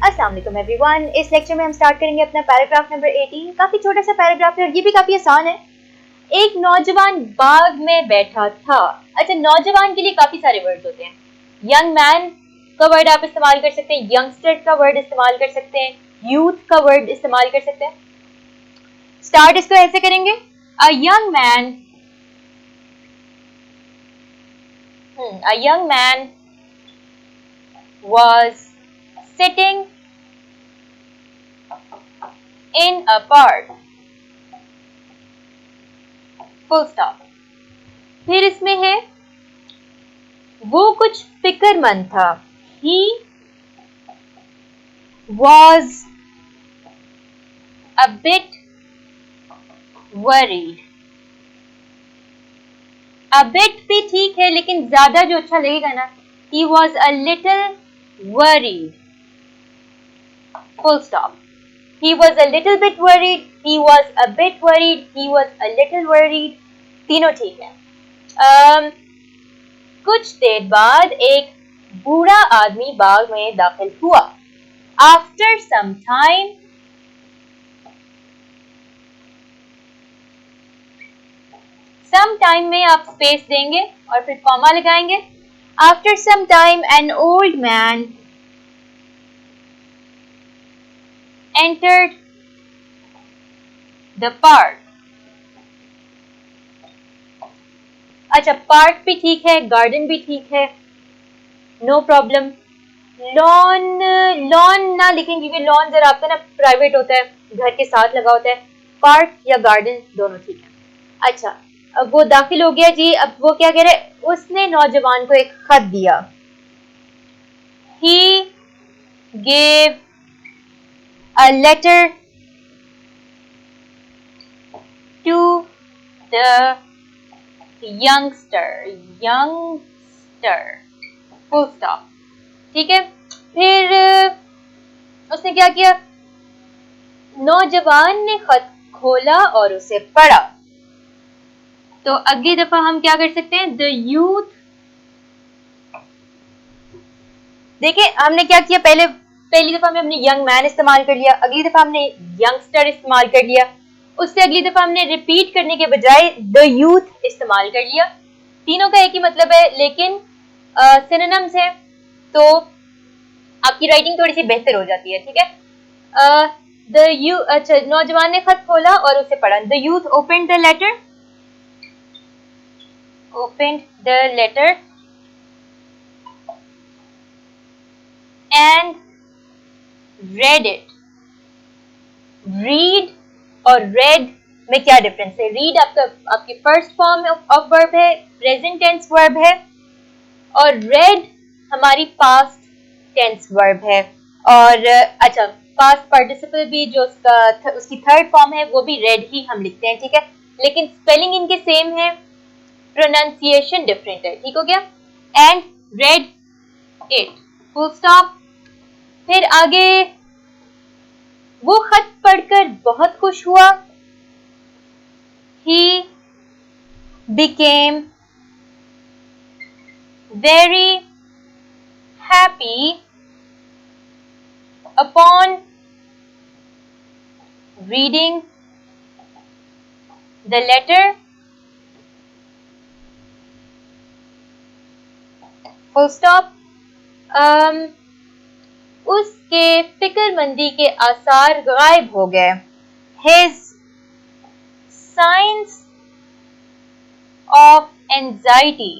अस्सलाम वालेकुम एवरीवन। इस लेक्चर में हम स्टार्ट करेंगे अपना पैराग्राफ नंबर 18। काफी छोटा सा पैराग्राफ है और ये भी काफी आसान है। एक नौजवान बाग में बैठा था। अच्छा, नौजवान के लिए काफी सारे वर्ड्स होते हैं। यंग मैन का वर्ड आप इस्तेमाल कर सकते हैं, यंगस्टर का वर्ड इस्तेमाल कर सकते हैं, यूथ का वर्ड इस्तेमाल कर सकते हैं। स्टार्ट इसको ऐसे करेंगे, a young man was sitting in a park, full stop। फिर इसमें है वो कुछ फिक्रमंद था, he was a bit worried। a bit भी ठीक है लेकिन ज्यादा जो अच्छा लगेगा ना, he was a little worried, full stop। he was a little bit worried, he was a bit worried, he was a little worried, तीनों ठीक है। कुछ देर बाद एक बूढ़ा आदमी बाग में दाखिल हुआ। After some time, some time में आप स्पेस देंगे और फिर कॉमा लगाएंगे। After some time, an old man entered the park। अच्छा, पार्क भी ठीक है, गार्डन भी ठीक है, नो प्रॉब्लम। लॉन ना लिखेंगे क्योंकि लॉन जरा आपका ना प्राइवेट होता है, घर के साथ लगा होता है। पार्क या गार्डन दोनों ठीक है। अच्छा, अब वो दाखिल हो गया जी। अब वो क्या कह रहे हैं, उसने नौजवान को एक खत दिया। He gave a letter to the youngster, full stop। ठीक है। फिर उसने क्या किया, नौजवान ने खत खोला और उसे पढ़ा। तो अगली दफा हम क्या कर सकते हैं, द यूथ। देखिए हमने क्या किया, पहली दफा में हमने यंग मैन इस्तेमाल कर लिया, अगली दफा हमने यंगस्टर इस्तेमाल कर लिया, उससे अगली दफा हमने रिपीट करने के बजाय द यूथ इस्तेमाल कर लिया। तीनों का एक ही मतलब है लेकिन सिनोनिम्स है तो आपकी राइटिंग थोड़ी सी बेहतर हो जाती है। ठीक है। अच्छा, नौजवान ने खत खोला और उसे पढ़ा। The youth opened the letter and read it। read और read में क्या डिफरेंस है? read आपकी फर्स्ट फॉर्म ऑफ वर्ब है, प्रेजेंट टेंस वर्ब है, और read हमारी पास्ट टेंस वर्ब है। और अच्छा, पास्ट पार्टिसिपल भी जो उसकी थर्ड फॉर्म है वो भी read ही हम लिखते हैं। ठीक है, लेकिन स्पेलिंग इनके सेम है, प्रोनाउंसिएशन डिफरेंट है। ठीक हो गया। And read it, full stop. फिर आगे, वो खत पढ़कर बहुत खुश हुआ। He became very happy upon reading the letter, full stop। उसके फिक्रमंदी के आसार गायब हो गए। His signs of anxiety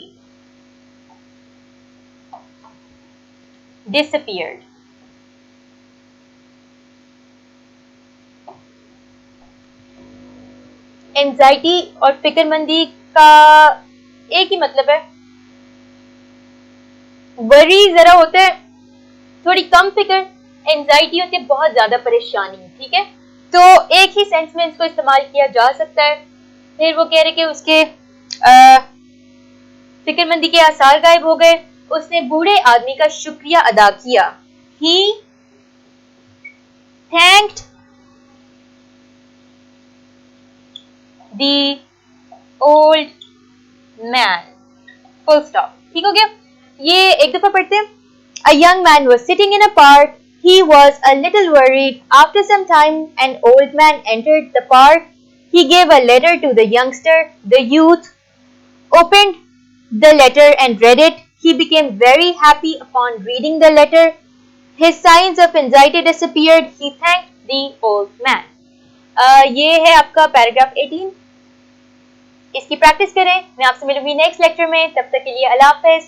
disappeared। Anxiety और फिक्रमंदी का एक ही मतलब है। वरी जरा होता है थोड़ी कम फिक्र, एंजाइटी होती है बहुत ज्यादा परेशानी। ठीक है, तो एक ही सेंस में इसको इस्तेमाल किया जा सकता है। फिर वो कह रहे कि उसके फिक्रमंदी के आसार गायब हो गए। उसने बूढ़े आदमी का शुक्रिया अदा किया। He thanked the old man, full stop। ठीक हो गया। ये एक दफा पढ़ते हैं। A young man was sitting in a park, He was a little worried. After some time, an old man entered the park. He gave a letter to the youngster. The youth opened the letter and read it. He became very happy upon reading the letter. His signs of anxiety disappeared. He thanked the old man. ये है आपका paragraph 18. इसकी practice करें. मैं आपसे मिलूंगी next lecture में. तब तक के लिए अल्लाह हाफ़िज़.